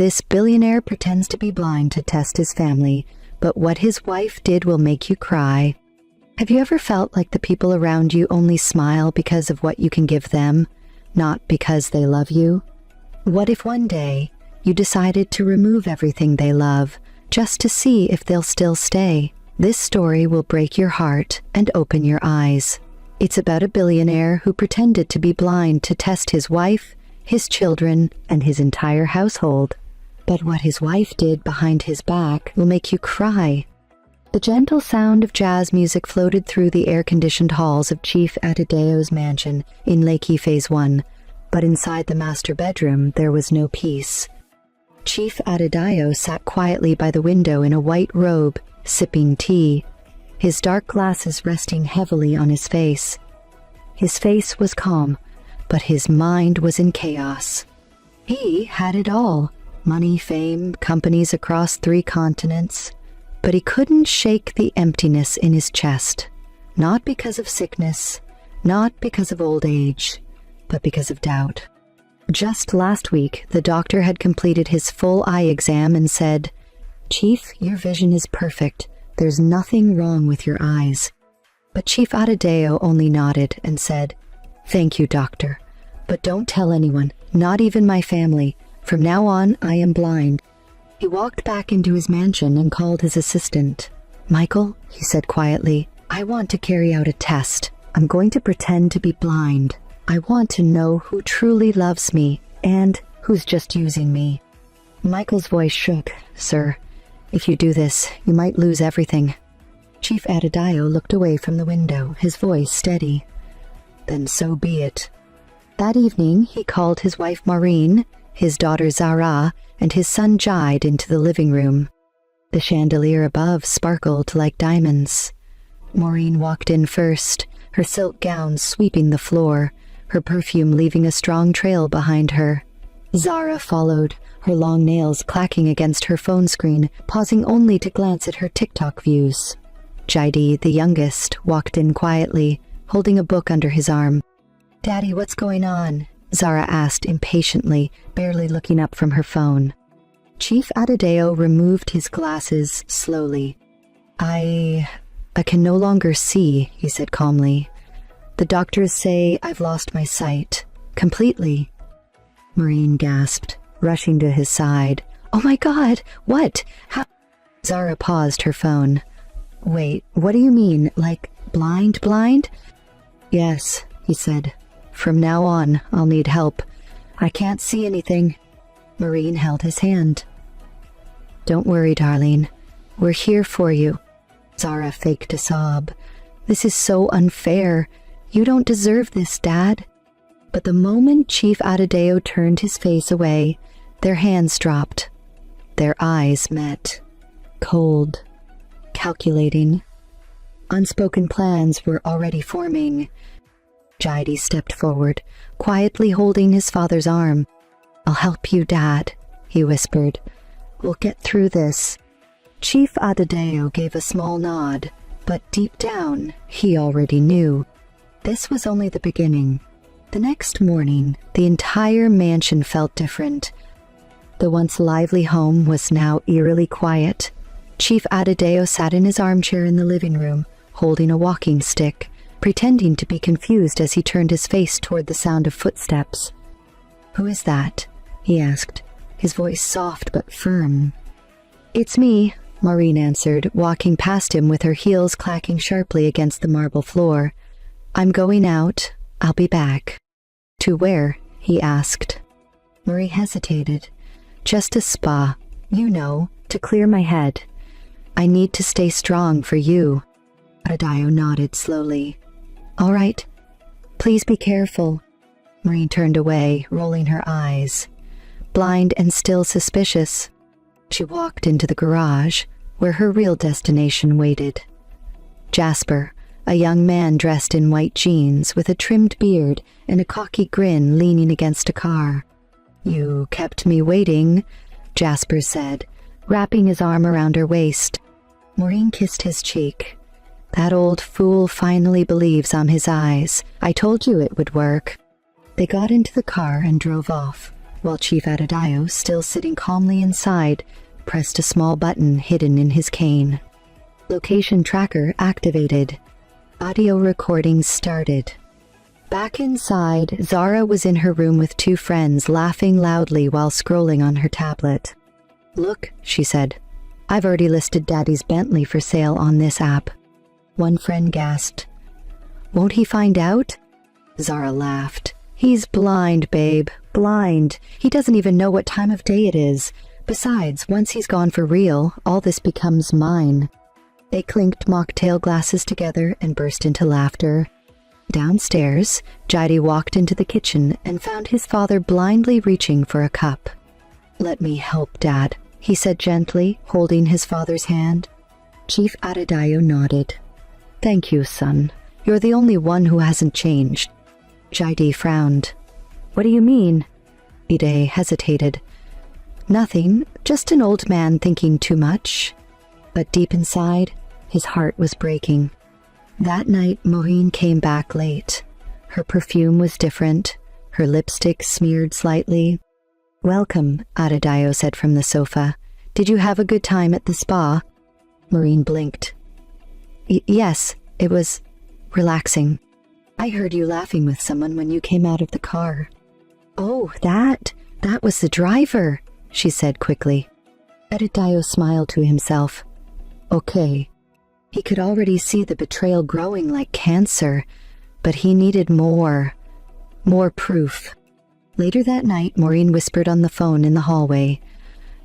This billionaire pretends to be blind to test his family, but what his wife did will make you cry. Have you ever felt like the people around you only smile because of what you can give them, not because they love you? What if one day you decided to remove everything they love, just to see if they'll still stay? This story will break your heart and open your eyes. It's about a billionaire who pretended to be blind to test his wife, his children, and his entire household. But what his wife did behind his back will make you cry. The gentle sound of jazz music floated through the air-conditioned halls of Chief Adedayo's mansion in Lakey Phase 1, but inside the master bedroom there was no peace. Chief Adedayo sat quietly by the window in a white robe, sipping tea, his dark glasses resting heavily on his face. His face was calm, but his mind was in chaos. He had it all: money, fame, companies across 3 continents. But he couldn't shake the emptiness in his chest. Not because of sickness, not because of old age, but because of doubt. Just last week, the doctor had completed his full eye exam and said, "Chief, your vision is perfect. There's nothing wrong with your eyes." But Chief Adedayo only nodded and said, "Thank you, doctor. But don't tell anyone, not even my family. From now on, I am blind." He walked back into his mansion and called his assistant. "Michael," he said quietly, "I want to carry out a test. I'm going to pretend to be blind. I want to know who truly loves me and who's just using me." Michael's voice shook. "Sir, if you do this, you might lose everything." Chief Adedayo looked away from the window, his voice steady. "Then so be it." That evening, he called his wife Maureen, his daughter Zara, and his son Jide into the living room. The chandelier above sparkled like diamonds. Maureen walked in first, her silk gown sweeping the floor, her perfume leaving a strong trail behind her. Zara followed, her long nails clacking against her phone screen, pausing only to glance at her TikTok views. Jide, the youngest, walked in quietly, holding a book under his arm. "Daddy, what's going on?" Zara asked impatiently, barely looking up from her phone. Chief Adedayo removed his glasses slowly. I can no longer see," he said calmly. "The doctors say I've lost my sight. Completely." Maureen gasped, rushing to his side. "Oh my God! What? How?" Zara paused her phone. "Wait, what do you mean? Like, blind? "Yes," he said. "From now on, I'll need help. I can't see anything." Maureen held his hand. "Don't worry, darling. We're here for you." Zara faked a sob. "This is so unfair. You don't deserve this, Dad." But the moment Chief Adedayo turned his face away, their hands dropped. Their eyes met. Cold. Calculating. Unspoken plans were already forming. Jide stepped forward, quietly holding his father's arm. "I'll help you, Dad," he whispered. "We'll get through this." Chief Adedayo gave a small nod, but deep down, he already knew. This was only the beginning. The next morning, the entire mansion felt different. The once lively home was now eerily quiet. Chief Adedayo sat in his armchair in the living room, holding a walking stick, pretending to be confused as he turned his face toward the sound of footsteps. "Who is that?" he asked, his voice soft but firm. "It's me," Maureen answered, walking past him with her heels clacking sharply against the marble floor. "I'm going out. I'll be back." "To where?" he asked. Marie hesitated. "Just a spa, to clear my head. I need to stay strong for you." Adedayo nodded slowly. "All right. Please be careful." Marie turned away, rolling her eyes. Blind and still suspicious, she walked into the garage, where her real destination waited. Jasper, a young man dressed in white jeans with a trimmed beard and a cocky grin leaning against a car. "You kept me waiting," Jasper said, wrapping his arm around her waist. Maureen kissed his cheek. "That old fool finally believes I'm his eyes. I told you it would work." They got into the car and drove off. while Chief Adedayo, still sitting calmly inside, pressed a small button hidden in his cane. Location tracker activated. Audio recording started. Back inside, Zara was in her room with two friends, laughing loudly while scrolling on her tablet. "Look," she said, "I've already listed Daddy's Bentley for sale on this app." One friend gasped. "Won't he find out?" Zara laughed. "He's blind, babe, blind. He doesn't even know what time of day it is. Besides, once he's gone for real, all this becomes mine." They clinked mocktail glasses together and burst into laughter. Downstairs, Jide walked into the kitchen and found his father blindly reaching for a cup. "Let me help, Dad," he said gently, holding his father's hand. Chief Adedayo nodded. "Thank you, son. You're the only one who hasn't changed." Jide frowned. "What do you mean?" Ide hesitated. "Nothing, just an old man thinking too much." But deep inside, his heart was breaking. That night, Maureen came back late. Her perfume was different, her lipstick smeared slightly. "Welcome," Adedayo said from the sofa. "Did you have a good time at the spa?" Maureen blinked. Yes, it was relaxing. I heard you laughing with someone when you came out of the car." "Oh, that was the driver," she said quickly. Adedayo smiled to himself. "Okay." He could already see the betrayal growing like cancer, but he needed more proof. Later that night, Maureen whispered on the phone in the hallway.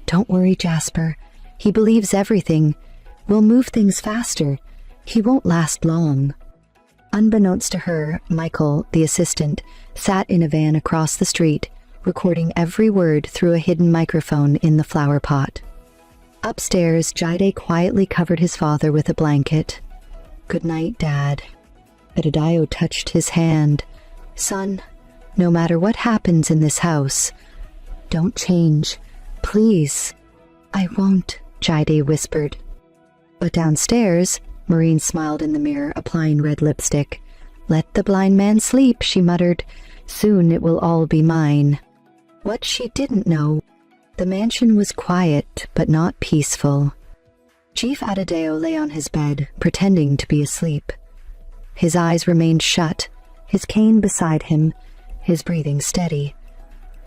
"Don't worry, Jasper. He believes everything. We'll move things faster. He won't last long." Unbeknownst to her, Michael, the assistant, sat in a van across the street, recording every word through a hidden microphone in the flower pot. Upstairs, Jide quietly covered his father with a blanket. "Good night, Dad." Adedayo touched his hand. "Son, no matter what happens in this house, don't change. Please." "I won't," Jide whispered. But downstairs, Maureen smiled in the mirror, applying red lipstick. "Let the blind man sleep," she muttered. "Soon it will all be mine." What she didn't know, the mansion was quiet, but not peaceful. Chief Adedayo lay on his bed, pretending to be asleep. His eyes remained shut, his cane beside him, his breathing steady.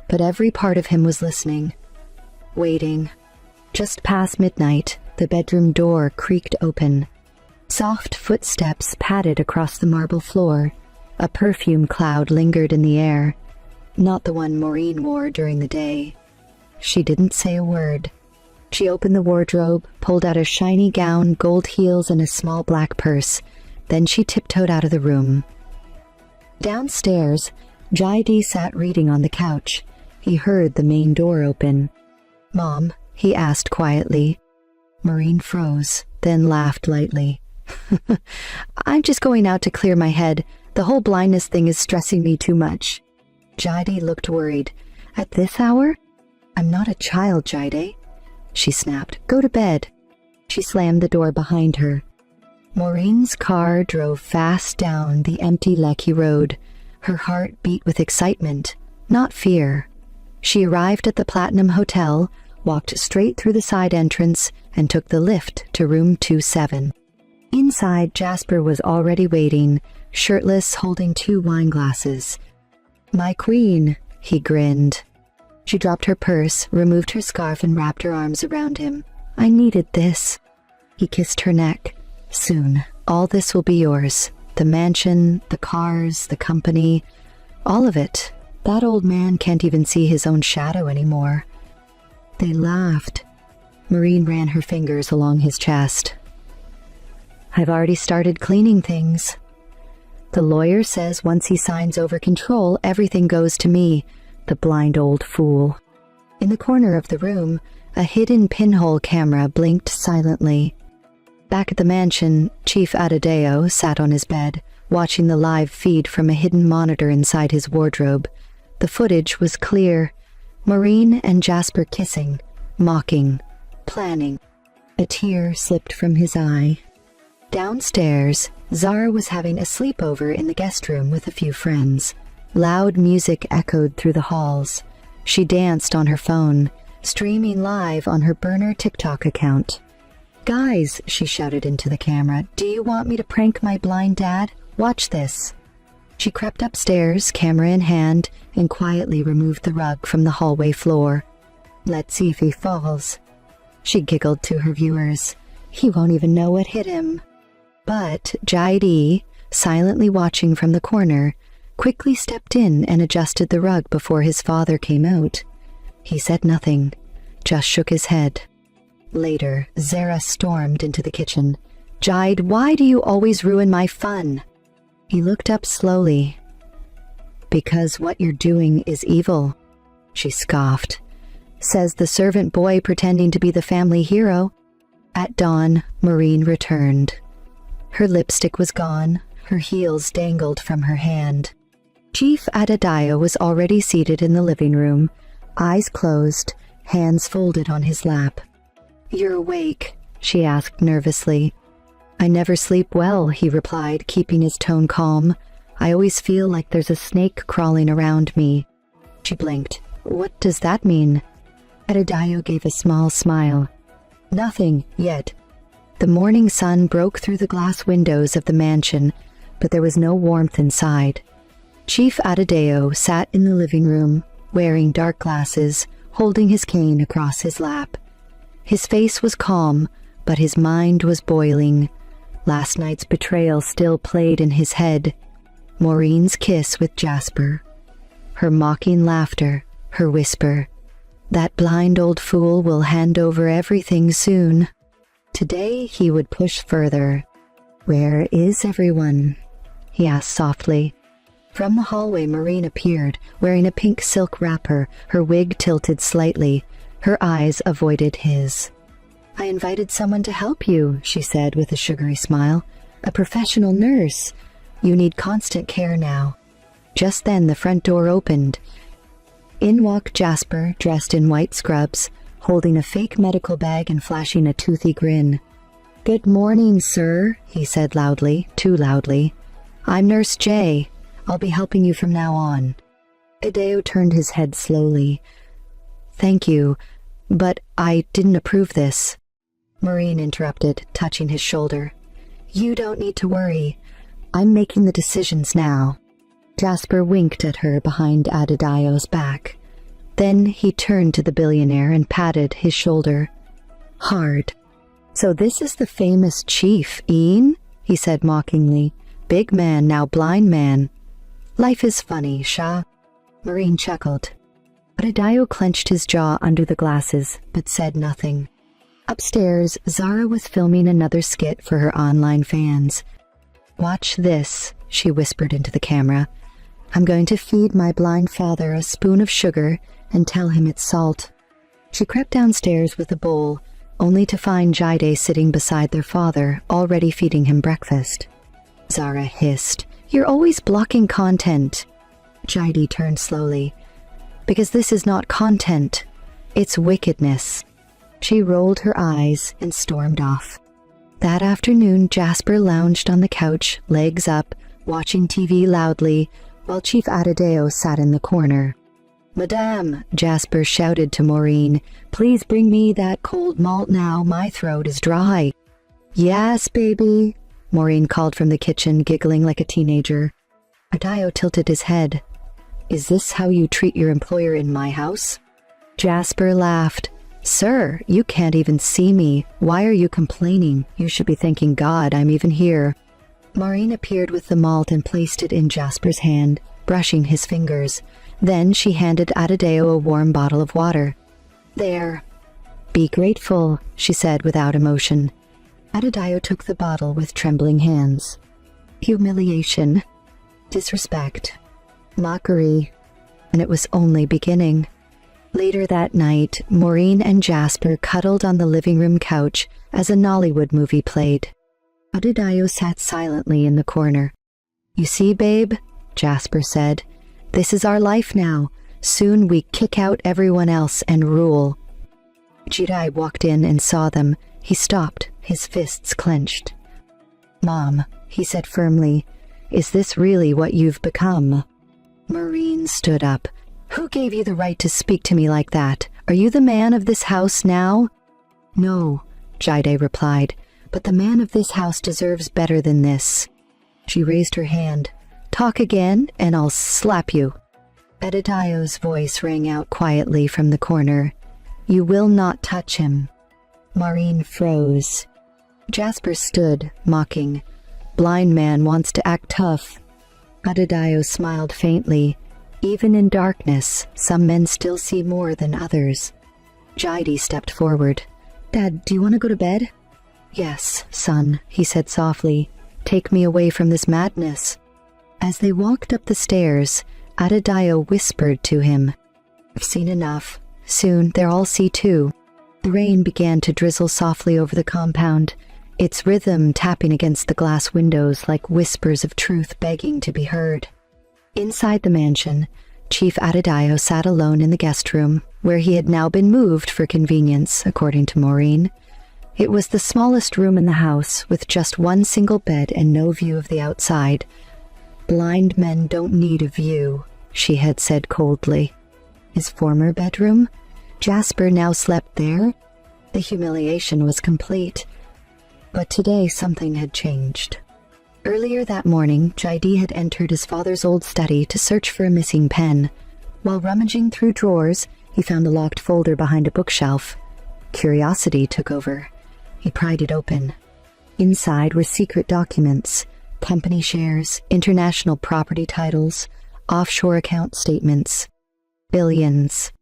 But every part of him was listening, waiting. Just past midnight, the bedroom door creaked open. Soft footsteps padded across the marble floor. A perfume cloud lingered in the air, not the one Maureen wore during the day. She didn't say a word. She opened the wardrobe, pulled out a shiny gown, gold heels, and a small black purse. Then she tiptoed out of the room. Downstairs, Jide sat reading on the couch. He heard the main door open. "Mom?" he asked quietly. Maureen froze, then laughed lightly. "I'm just going out to clear my head. The whole blindness thing is stressing me too much." Jide looked worried. "At this hour?" "I'm not a child, Jide," she snapped. "Go to bed." She slammed the door behind her. Maureen's car drove fast down the empty Lekki road. Her heart beat with excitement, not fear. She arrived at the Platinum Hotel, walked straight through the side entrance, and took the lift to room 27. Inside, Jasper was already waiting, shirtless, holding 2 wine glasses. "My queen," he grinned. She dropped her purse, removed her scarf, and wrapped her arms around him. "I needed this." He kissed her neck. "Soon, all this will be yours. The mansion, the cars, the company, all of it. That old man can't even see his own shadow anymore." They laughed. Maureen ran her fingers along his chest. "I've already started cleaning things. The lawyer says once he signs over control, everything goes to me. The blind old fool." In the corner of the room, a hidden pinhole camera blinked silently. Back at the mansion, Chief Adedayo sat on his bed, watching the live feed from a hidden monitor inside his wardrobe. The footage was clear. Maureen and Jasper kissing, mocking, planning. A tear slipped from his eye. Downstairs, Zara was having a sleepover in the guest room with a few friends. Loud music echoed through the halls. She danced on her phone, streaming live on her burner TikTok account. "Guys," she shouted into the camera, "do you want me to prank my blind dad? Watch this." She crept upstairs, camera in hand, and quietly removed the rug from the hallway floor. "Let's see if he falls." She giggled to her viewers. "He won't even know what hit him." But Jaidi, silently watching from the corner, quickly stepped in and adjusted the rug before his father came out. He said nothing, just shook his head. Later, Zara stormed into the kitchen. "Jide, why do you always ruin my fun?" He looked up slowly. "Because what you're doing is evil," she scoffed. "Says the servant boy pretending to be the family hero." At dawn, Maureen returned. Her lipstick was gone, her heels dangled from her hand. Chief Adedayo was already seated in the living room, eyes closed, hands folded on his lap. "You're awake?" she asked nervously. "I never sleep well," he replied, keeping his tone calm. "I always feel like there's a snake crawling around me." She blinked. "What does that mean?" Adedayo gave a small smile. "Nothing, yet." The morning sun broke through the glass windows of the mansion, but there was no warmth inside. Chief Adedayo sat in the living room, wearing dark glasses, holding his cane across his lap. His face was calm, but his mind was boiling. Last night's betrayal still played in his head. Maureen's kiss with Jasper. Her mocking laughter, her whisper. "That blind old fool will hand over everything soon." Today he would push further. "Where is everyone?" he asked softly. From the hallway, Maureen appeared, wearing a pink silk wrapper, her wig tilted slightly. Her eyes avoided his. "I invited someone to help you," she said with a sugary smile. "A professional nurse. You need constant care now." Just then the front door opened. In walked Jasper, dressed in white scrubs, holding a fake medical bag and flashing a toothy grin. "Good morning, sir," he said loudly, too loudly. "I'm Nurse J. I'll be helping you from now on." Adeo turned his head slowly. "Thank you, but I didn't approve this." Maureen interrupted, touching his shoulder. "You don't need to worry. I'm making the decisions now." Jasper winked at her behind Adedayo's back. Then he turned to the billionaire and patted his shoulder. Hard. "So this is the famous Chief, Ian?" he said mockingly. "Big man, now blind man. Life is funny, Shah." Maureen chuckled. Adedayo clenched his jaw under the glasses, but said nothing. Upstairs, Zara was filming another skit for her online fans. "Watch this," she whispered into the camera. "I'm going to feed my blind father a spoon of sugar and tell him it's salt." She crept downstairs with a bowl, only to find Jide sitting beside their father, already feeding him breakfast. Zara hissed, "You're always blocking content." Jide turned slowly. "Because this is not content. It's wickedness." She rolled her eyes and stormed off. That afternoon, Jasper lounged on the couch, legs up, watching TV loudly, while Chief Adedayo sat in the corner. "Madame," Jasper shouted to Maureen, "please bring me that cold malt now, my throat is dry." "Yes, baby," Maureen called from the kitchen, giggling like a teenager. Adedayo tilted his head. "Is this how you treat your employer in my house?" Jasper laughed. "Sir, you can't even see me. Why are you complaining? You should be thanking God I'm even here." Maureen appeared with the malt and placed it in Jasper's hand, brushing his fingers. Then she handed Adedayo a warm bottle of water. "There. Be grateful," she said without emotion. Adedayo took the bottle with trembling hands. Humiliation, disrespect, mockery, and it was only beginning. Later that night, Maureen and Jasper cuddled on the living room couch as a Nollywood movie played. Adedayo sat silently in the corner. "You see, babe," Jasper said, "this is our life now. Soon we kick out everyone else and rule." Jidai walked in and saw them. He stopped, his fists clenched. "Mom," he said firmly, "is this really what you've become?" Maureen stood up. Who gave you the right to speak to me like that? Are you the man of this house now? No, Jide replied, but the man of this house deserves better than this. She raised her hand. Talk again, and I'll slap you. Edidayo's voice rang out quietly from the corner. You will not touch him. Maureen froze. Jasper stood, mocking. Blind man wants to act tough. Edidayo smiled faintly. Even in darkness, some men still see more than others. Jide stepped forward. Dad, do you want to go to bed? Yes, son, he said softly. Take me away from this madness. As they walked up the stairs, Edidayo whispered to him. I've seen enough. Soon they'll all see too. The rain began to drizzle softly over the compound, its rhythm tapping against the glass windows like whispers of truth begging to be heard. Inside the mansion, Chief Edidayo sat alone in the guest room, where he had now been moved for convenience, according to Maureen. It was the smallest room in the house, with just one single bed and no view of the outside. Blind men don't need a view, she had said coldly. His former bedroom? Jasper now slept there? The humiliation was complete. But today something had changed. Earlier that morning, Jide had entered his father's old study to search for a missing pen. While rummaging through drawers, he found a locked folder behind a bookshelf. Curiosity took over. He pried it open. Inside were secret documents, company shares, international property titles, offshore account statements. Billions.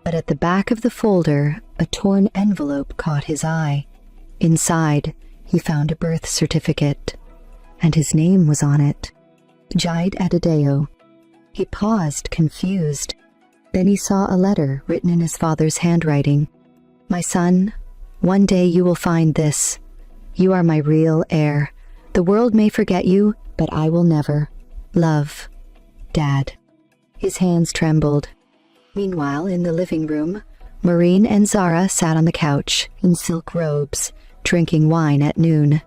But at the back of the folder, a torn envelope caught his eye. Inside, he found a birth certificate, and his name was on it. Jide Edidayo. He paused, confused. Then he saw a letter written in his father's handwriting. My son, one day you will find this. You are my real heir. The world may forget you, but I will never. Love, Dad. His hands trembled. Meanwhile, in the living room, Maureen and Zara sat on the couch in silk robes, drinking wine at noon.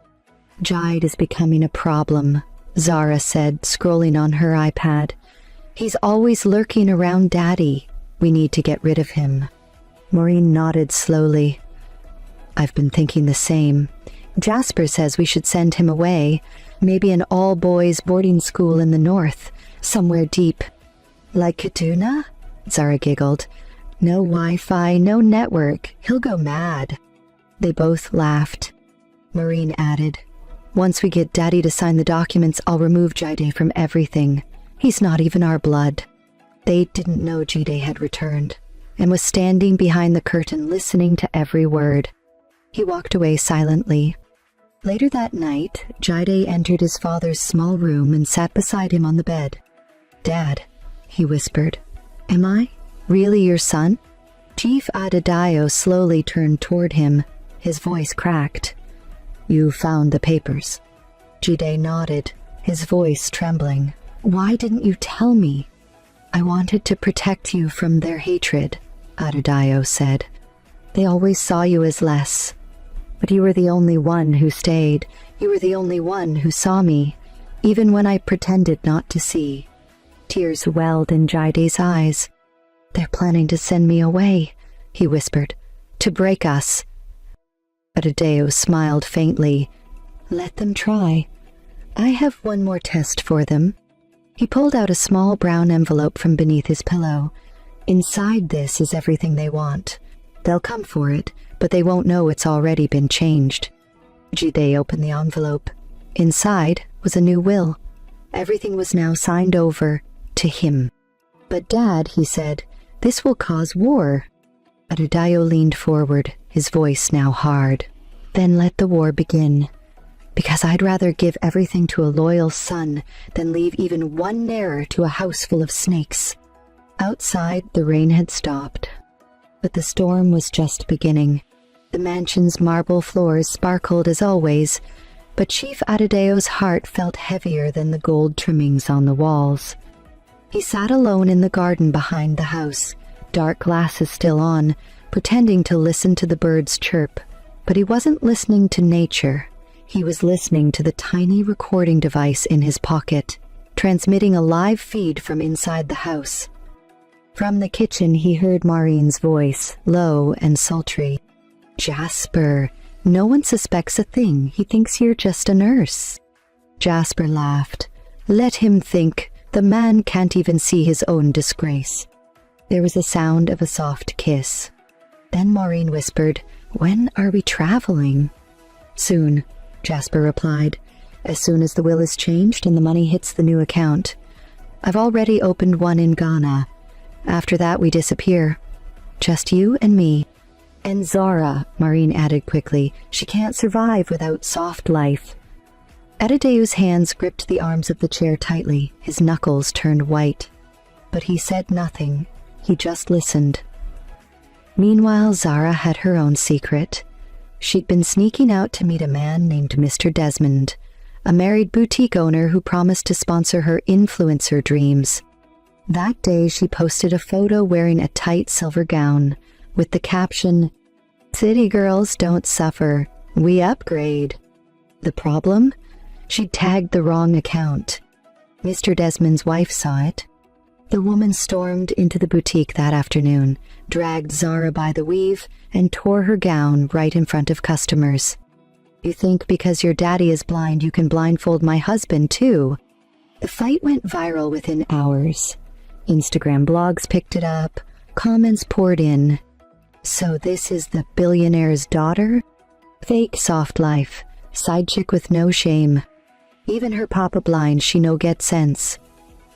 Jide is becoming a problem, Zara said, scrolling on her iPad. He's always lurking around Daddy. We need to get rid of him. Maureen nodded slowly. I've been thinking the same. Jasper says we should send him away, maybe an all-boys boarding school in the north, somewhere deep. Like Kaduna? Zara giggled. No Wi-Fi, no network. He'll go mad. They both laughed. Maureen added, Once we get Daddy to sign the documents, I'll remove Jide from everything. He's not even our blood. They didn't know Jide had returned, and was standing behind the curtain listening to every word. He walked away silently. Later that night, Jide entered his father's small room and sat beside him on the bed. Dad, he whispered, am I really your son? Chief Edidayo slowly turned toward him. His voice cracked. You found the papers. Jide nodded, his voice trembling. Why didn't you tell me? I wanted to protect you from their hatred, Edidayo said. They always saw you as less. But you were the only one who stayed. You were the only one who saw me, even when I pretended not to see. Tears welled in Jide's eyes. They're planning to send me away, he whispered, to break us. Edidayo smiled faintly. Let them try. I have one more test for them. He pulled out a small brown envelope from beneath his pillow. Inside this is everything they want. They'll come for it, but they won't know it's already been changed. Jide opened the envelope. Inside was a new will. Everything was now signed over to him. But Dad, he said, this will cause war. Edidayo leaned forward, his voice now hard. Then let the war begin. Because I'd rather give everything to a loyal son than leave even one heir to a house full of snakes. Outside, the rain had stopped. But the storm was just beginning. The mansion's marble floors sparkled as always, but Chief Edidayo's heart felt heavier than the gold trimmings on the walls. He sat alone in the garden behind the house, dark glasses still on, pretending to listen to the birds chirp. But he wasn't listening to nature. He was listening to the tiny recording device in his pocket, transmitting a live feed from inside the house. From the kitchen he heard Maureen's voice, low and sultry. "Jasper, no one suspects a thing. He thinks you're just a nurse." Jasper laughed. "Let him think. The man can't even see his own disgrace." There was a sound of a soft kiss. Then Maureen whispered, "When are we traveling?" "Soon," Jasper replied. "As soon as the will is changed and the money hits the new account. I've already opened one in Ghana. After that we disappear. Just you and me. And Zara," Maureen added quickly. "She can't survive without soft life." Adideu's hands gripped the arms of the chair tightly. His knuckles turned white. But he said nothing. He just listened. Meanwhile, Zara had her own secret. She'd been sneaking out to meet a man named Mr. Desmond, a married boutique owner who promised to sponsor her influencer dreams. That day, she posted a photo wearing a tight silver gown, with the caption, "City girls don't suffer, we upgrade." The problem? She'd tagged the wrong account. Mr. Desmond's wife saw it. The woman stormed into the boutique that afternoon, dragged Zara by the weave, and tore her gown right in front of customers. "You think because your daddy is blind you can blindfold my husband too?" The fight went viral within hours. Instagram blogs picked it up, comments poured in. "So this is the billionaire's daughter? Fake soft life, side chick with no shame. Even her papa blind, she no get sense."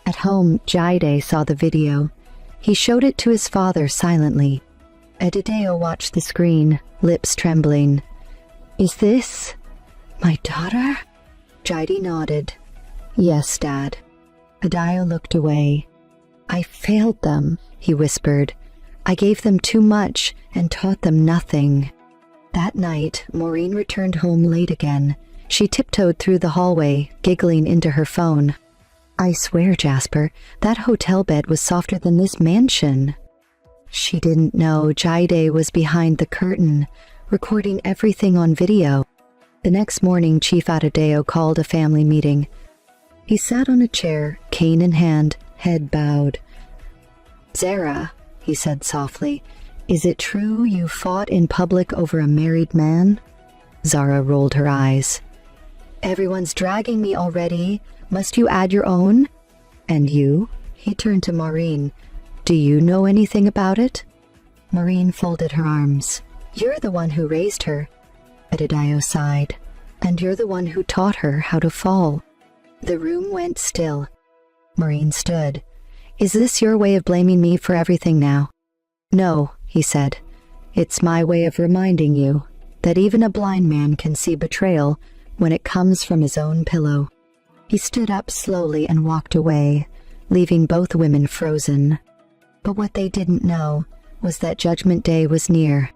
At home, Jaide saw the video. He showed it to his father silently. Adideo watched the screen, lips trembling. "Is this my daughter?" Jaide nodded. "Yes, Dad." Adideo looked away. "I failed them," he whispered. "I gave them too much and taught them nothing." That night, Maureen returned home late again. She tiptoed through the hallway, giggling into her phone. "I swear, Jasper, that hotel bed was softer than this mansion." She didn't know Jaide was behind the curtain, recording everything on video. The next morning, Chief Adideo called a family meeting. He sat on a chair, cane in hand, head bowed. "Zara," he said softly, "is it true you fought in public over a married man?" Zara rolled her eyes. "Everyone's dragging me already. Must you add your own?" "And you?" He turned to Maureen. "Do you know anything about it?" Maureen folded her arms. "You're the one who raised her." Adideo sighed. "And you're the one who taught her how to fall." The room went still. Maureen stood. "Is this your way of blaming me for everything now?" "No," he said. "It's my way of reminding you that even a blind man can see betrayal when it comes from his own pillow." He stood up slowly and walked away, leaving both women frozen. But what they didn't know was that Judgment Day was near.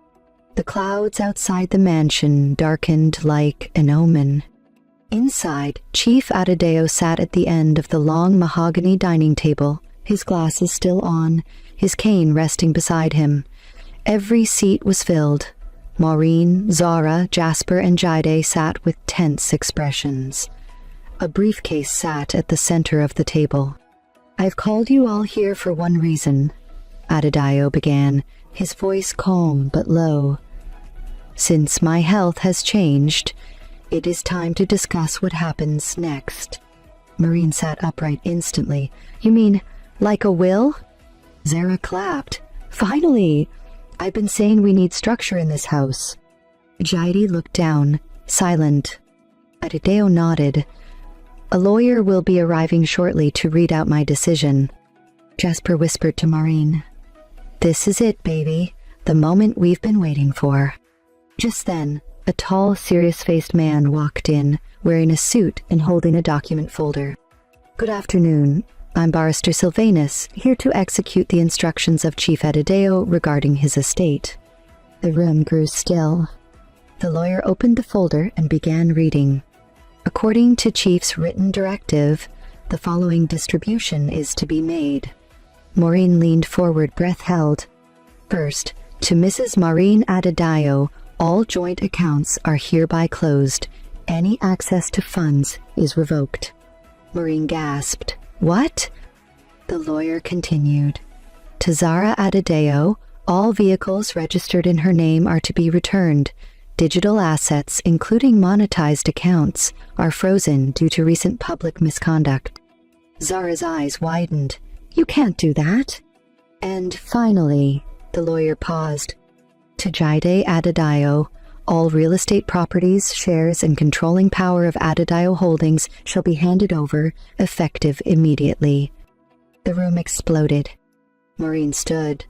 The clouds outside the mansion darkened like an omen. Inside, Chief Adideo sat at the end of the long mahogany dining table, his glasses still on, his cane resting beside him. Every seat was filled. Maureen, Zara, Jasper, and Jaide sat with tense expressions. A briefcase sat at the center of the table. "I've called you all here for one reason," Adideo began, his voice calm but low. "Since my health has changed, it is time to discuss what happens next." Maureen sat upright instantly. "You mean, like a will?" Zara clapped. "Finally! I've been saying we need structure in this house." Jaide looked down, silent. Adideo nodded. "A lawyer will be arriving shortly to read out my decision." Jasper whispered to Maureen, "This is it, baby. The moment we've been waiting for." Just then, a tall, serious-faced man walked in, wearing a suit and holding a document folder. "Good afternoon. I'm Barrister Sylvanus, here to execute the instructions of Chief Adideo regarding his estate." The room grew still. The lawyer opened the folder and began reading. "According to Chief's written directive, the following distribution is to be made." Maureen leaned forward, breath held. "First, to Mrs. Maureen Adideo, all joint accounts are hereby closed. Any access to funds is revoked." Maureen gasped. "What?" The lawyer continued. To Zara Adideo, all vehicles registered in her name are to be returned. Digital assets, including monetized accounts, are frozen due to recent public misconduct. Zara's eyes widened. You can't do that. And finally, the lawyer paused. To Jide Adedayo, all real estate properties, shares, and controlling power of Adedayo Holdings shall be handed over, effective immediately. The room exploded. Maureen stood.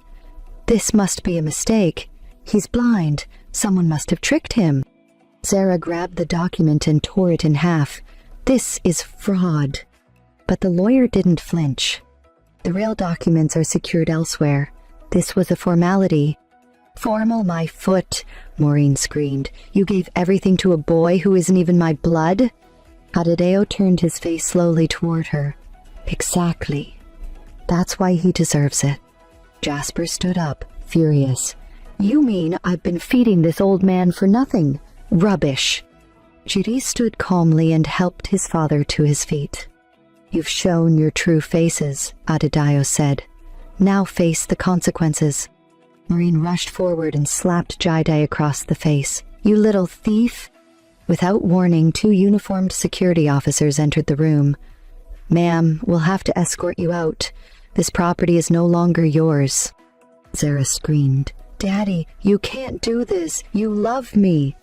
This must be a mistake. He's blind. Someone must have tricked him. Zara grabbed the document and tore it in half. This is fraud. But the lawyer didn't flinch. The real documents are secured elsewhere. This was a formality. Formal my foot, Maureen screamed. You gave everything to a boy who isn't even my blood? Adideo turned his face slowly toward her. Exactly. That's why he deserves it. Jasper stood up, furious. You mean I've been feeding this old man for nothing? Rubbish. Jiri stood calmly and helped his father to his feet. You've shown your true faces, Adedayo said. Now face the consequences. Maureen rushed forward and slapped Jide across the face. You little thief! Without warning, 2 uniformed security officers entered the room. Ma'am, we'll have to escort you out. This property is no longer yours. Zara screamed. Daddy, you can't do this. You love me.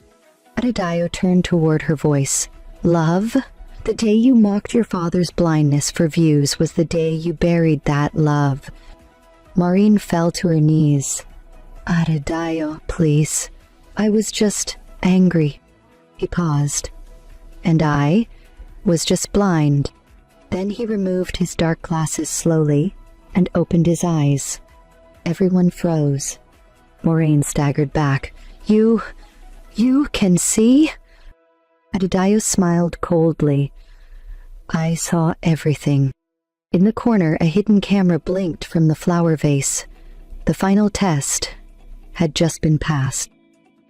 Adedayo turned toward her voice. Love? The day you mocked your father's blindness for views was the day you buried that love. Maureen fell to her knees. Adedayo, please. I was just angry. He paused. And I was just blind. Then he removed his dark glasses slowly and opened his eyes. Everyone froze. Maureen staggered back. You can see? Adedayo smiled coldly. I saw everything. In the corner, a hidden camera blinked from the flower vase. The final test had just been passed.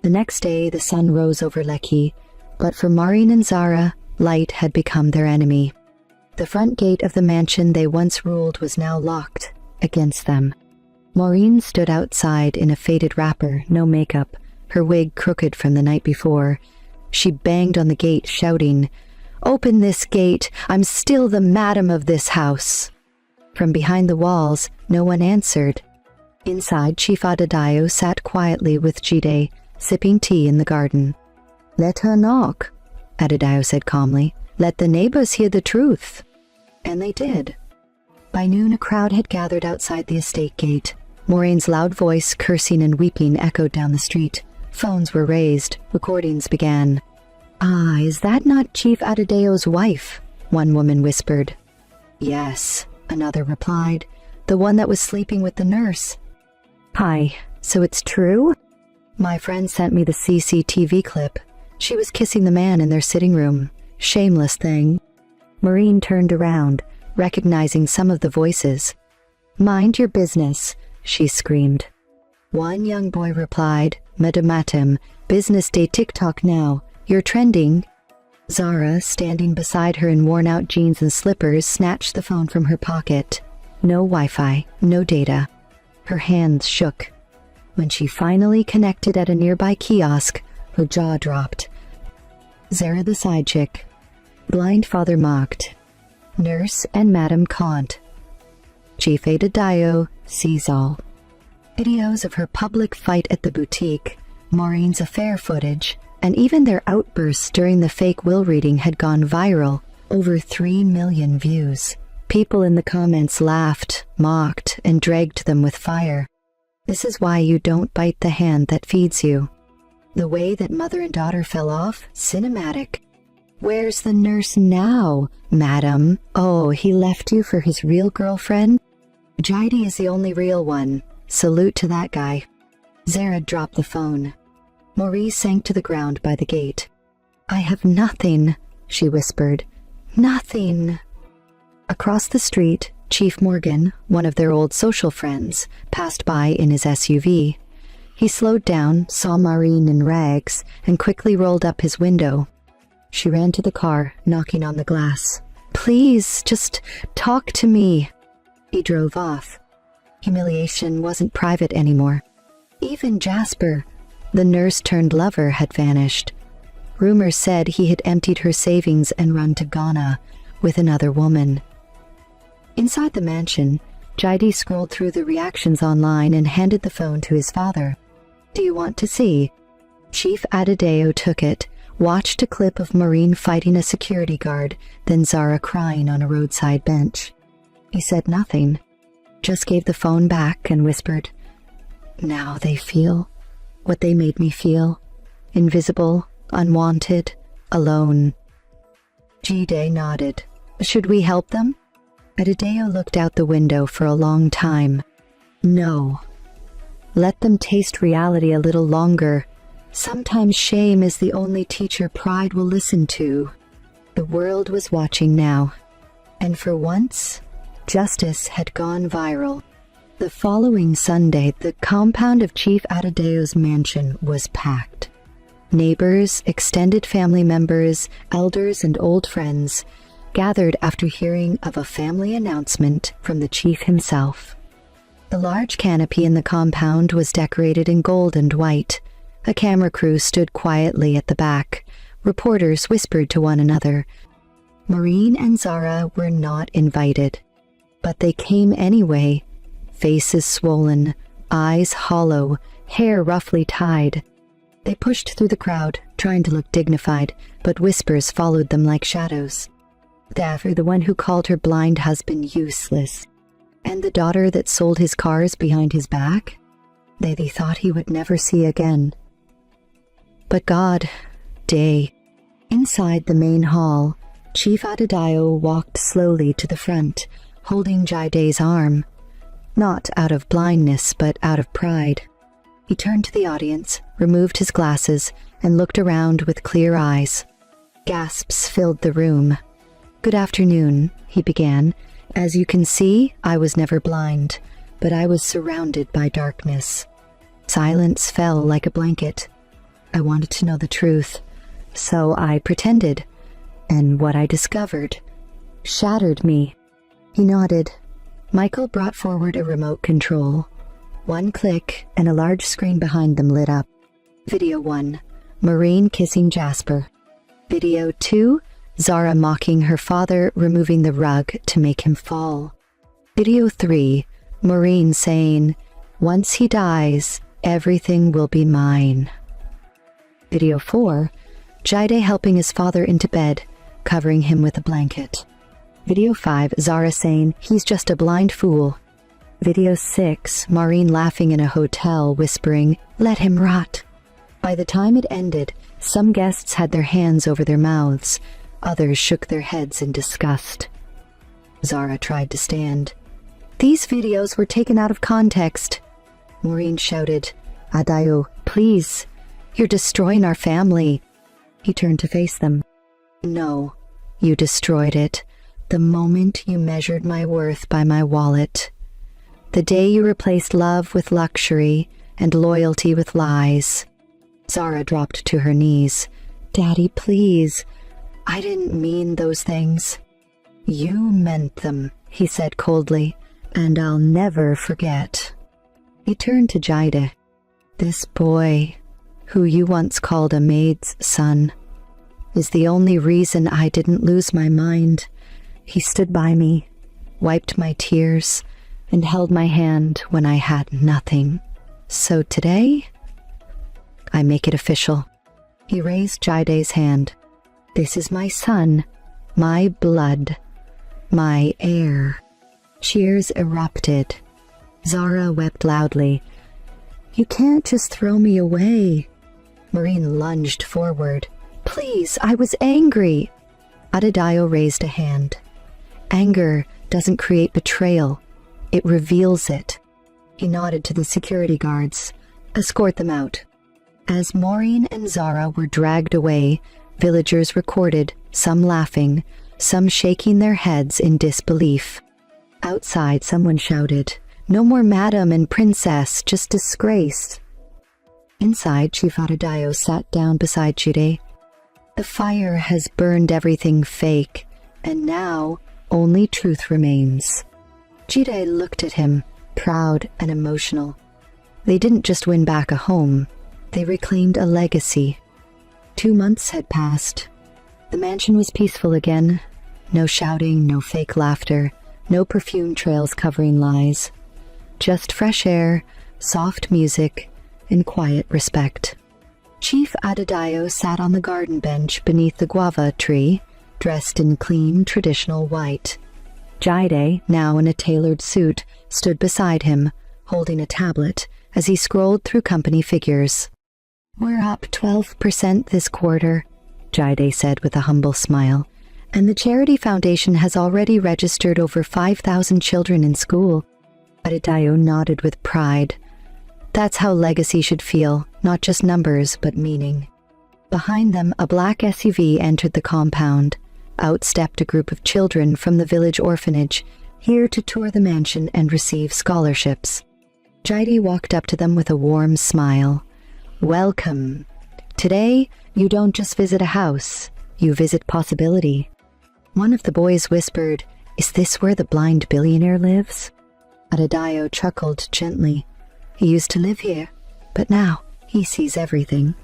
The next day, the sun rose over Lekki, but for Maureen and Zara, light had become their enemy. The front gate of the mansion they once ruled was now locked against them. Maureen stood outside in a faded wrapper, no makeup, her wig crooked from the night before. She banged on the gate, shouting, Open this gate! I'm still the madam of this house! From behind the walls, no one answered. Inside, Chief Adedayo sat quietly with Jide, sipping tea in the garden. Let her knock, Adedayo said calmly. Let the neighbors hear the truth. And they did. By noon, a crowd had gathered outside the estate gate. Maureen's loud voice, cursing and weeping, echoed down the street. Phones were raised. Recordings began. Ah, is that not Chief Adedayo's wife? One woman whispered. Yes, another replied. The one that was sleeping with the nurse. Hi, so it's true? My friend sent me the CCTV clip. She was kissing the man in their sitting room. Shameless thing. Maureen turned around, recognizing some of the voices. Mind your business, she screamed. One young boy replied, Madamatim, business day TikTok now. You're trending. Zara, standing beside her in worn-out jeans and slippers, snatched the phone from her pocket. No Wi-Fi, no data. Her hands shook. When she finally connected at a nearby kiosk, her jaw dropped. Zara the side chick. Blind father mocked. Nurse and Madam Kant. Chief Adedayo sees all. Videos of her public fight at the boutique, Maureen's affair footage, and even their outbursts during the fake will reading had gone viral, over 3 million views. People in the comments laughed, mocked, and dragged them with fire. This is why you don't bite the hand that feeds you. The way that mother and daughter fell off, cinematic. Where's the nurse now, madam? Oh, he left you for his real girlfriend? Jide is the only real one. Salute to that guy. Zara dropped the phone. Maurice sank to the ground by the gate. I have nothing, she whispered. Nothing. Across the street, Chief Morgan, one of their old social friends, passed by in his SUV. He slowed down, saw Maureen in rags, and quickly rolled up his window. She ran to the car, knocking on the glass. Please, just talk to me. He drove off. Humiliation wasn't private anymore. Even Jasper, the nurse-turned-lover, had vanished. Rumors said he had emptied her savings and run to Ghana with another woman. Inside the mansion, Jide scrolled through the reactions online and handed the phone to his father. "Do you want to see?" Chief Adedeo took it, watched a clip of Maureen fighting a security guard, then Zara crying on a roadside bench. He said nothing, just gave the phone back and whispered, "Now they feel what they made me feel. Invisible, unwanted, alone." Jide nodded. "Should we help them?" Adedeo looked out the window for a long time. "No. Let them taste reality a little longer. Sometimes shame is the only teacher pride will listen to." The world was watching now, and for once, justice had gone viral. The following Sunday, the compound of Chief Adedeo's mansion was packed. Neighbors, extended family members, elders, and old friends gathered after hearing of a family announcement from the chief himself. The large canopy in the compound was decorated in gold and white. A camera crew stood quietly at the back. Reporters whispered to one another. Maureen and Zara were not invited, but they came anyway, faces swollen, eyes hollow, hair roughly tied. They pushed through the crowd, trying to look dignified, but whispers followed them like shadows. Davor, the one who called her blind husband useless, and the daughter that sold his cars behind his back, they thought he would never see again. But God, day. Inside the main hall, Chief Adedeo walked slowly to the front, holding Jide's arm, not out of blindness, but out of pride. He turned to the audience, removed his glasses, and looked around with clear eyes. Gasps filled the room. "Good afternoon," he began. "As you can see, I was never blind, but I was surrounded by darkness." Silence fell like a blanket. I wanted to know the truth, so I pretended, and what I discovered shattered me. He nodded. Michael brought forward a remote control. One click, and a large screen behind them lit up. Video 1, Maureen kissing Jasper. Video 2, Zara mocking her father, removing the rug to make him fall. Video 3, Maureen saying, "Once he dies, everything will be mine." Video 4, Jide helping his father into bed, covering him with a blanket. Video 5, Zara saying, "He's just a blind fool." Video 6, Maureen laughing in a hotel, whispering, "Let him rot." By the time it ended, some guests had their hands over their mouths. Others shook their heads in disgust. Zara tried to stand. "These videos were taken out of context." Maureen shouted, "Adeo, please. You're destroying our family." He turned to face them. "No, you destroyed it. The moment you measured my worth by my wallet. The day you replaced love with luxury and loyalty with lies." Zara dropped to her knees. "Daddy, please. I didn't mean those things." "You meant them," he said coldly, "and I'll never forget." He turned to Jide. "This boy, who you once called a maid's son, is the only reason I didn't lose my mind. He stood by me, wiped my tears, and held my hand when I had nothing. So today, I make it official." He raised Jide's hand. "This is my son, my blood, my heir." Cheers erupted. Zara wept loudly. "You can't just throw me away." Maureen lunged forward. "Please, I was angry." Adedeo raised a hand. "Anger doesn't create betrayal. It reveals it." He nodded to the security guards. "Escort them out." As Maureen and Zara were dragged away, villagers recorded, some laughing, some shaking their heads in disbelief. Outside, someone shouted, "No more madam and princess, just disgrace." Inside, Chief Adedeo sat down beside Jide. "The fire has burned everything fake, and now only truth remains." Jide looked at him, proud and emotional. They didn't just win back a home, they reclaimed a legacy. 2 months had passed. The mansion was peaceful again. No shouting, no fake laughter, no perfume trails covering lies. Just fresh air, soft music, and quiet respect. Chief Adedayo sat on the garden bench beneath the guava tree, dressed in clean, traditional white. Jide, now in a tailored suit, stood beside him, holding a tablet as he scrolled through company figures. "We're up 12% this quarter," Jide said with a humble smile, "and the charity foundation has already registered over 5,000 children in school." Adedayo nodded with pride. That's how legacy should feel, not just numbers, but meaning. Behind them, a black SUV entered the compound. Out stepped a group of children from the village orphanage, here to tour the mansion and receive scholarships. Jide walked up to them with a warm smile. "Welcome. Today, you don't just visit a house, you visit possibility." One of the boys whispered, "Is this where the blind billionaire lives?" Adedayo chuckled gently. "He used to live here, but now he sees everything."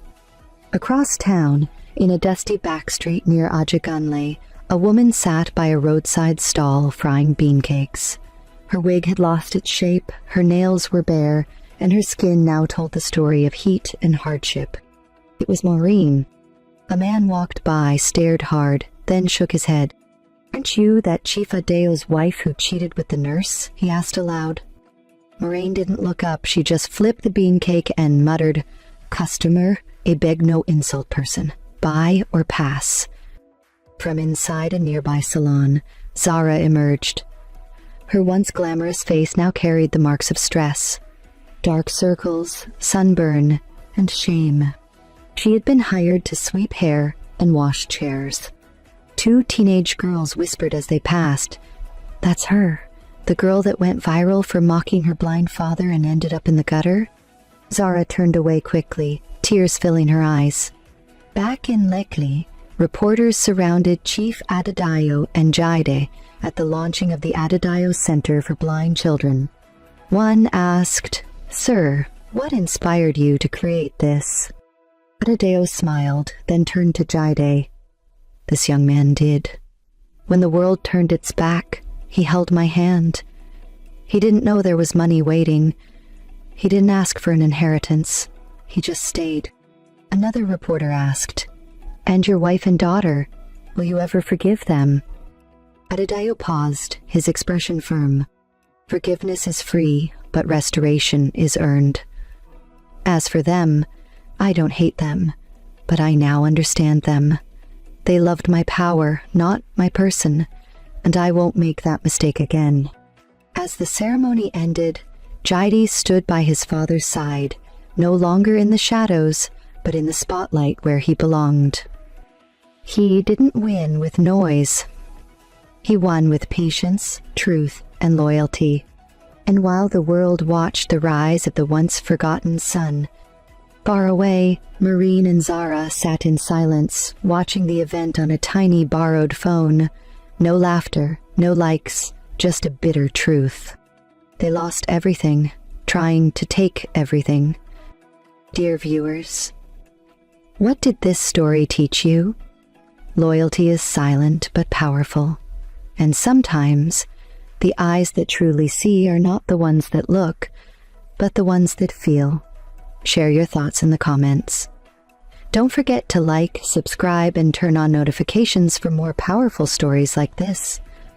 Across town, in a dusty back street near Ajiganle, a woman sat by a roadside stall frying bean cakes. Her wig had lost its shape, her nails were bare, and her skin now told the story of heat and hardship. It was Maureen. A man walked by, stared hard, then shook his head. "Aren't you that Chief Adeo's wife who cheated with the nurse?" he asked aloud. Maureen didn't look up, she just flipped the bean cake and muttered, "Customer, a beg no insult person. Buy or pass." From inside a nearby salon, Zara emerged. Her once glamorous face now carried the marks of stress. Dark circles, sunburn, and shame. She had been hired to sweep hair and wash chairs. 2 teenage girls whispered as they passed, "That's her, the girl that went viral for mocking her blind father and ended up in the gutter?" Zara turned away quickly, tears filling her eyes. Back in Lekki, reporters surrounded Chief Adedayo and Jide at the launching of the Adedayo Center for Blind Children. One asked, "Sir, what inspired you to create this?" Adedayo smiled, then turned to Jide. "This young man did. When the world turned its back, he held my hand. He didn't know there was money waiting. He didn't ask for an inheritance. He just stayed." Another reporter asked, "And your wife and daughter, will you ever forgive them?" Adedayo paused, his expression firm. "Forgiveness is free, but restoration is earned. As for them, I don't hate them, but I now understand them. They loved my power, not my person, and I won't make that mistake again." As the ceremony ended, Jide stood by his father's side, no longer in the shadows, but in the spotlight where he belonged. He didn't win with noise. He won with patience, truth, and loyalty. And while the world watched the rise of the once forgotten son, far away, Maureen and Zara sat in silence, watching the event on a tiny borrowed phone. No laughter, no likes, just a bitter truth. They lost everything, trying to take everything. Dear viewers, what did this story teach you? Loyalty is silent but powerful, and sometimes the eyes that truly see are not the ones that look, but the ones that feel. Share your thoughts in the comments. Don't forget to like, subscribe, and turn on notifications for more powerful stories like this.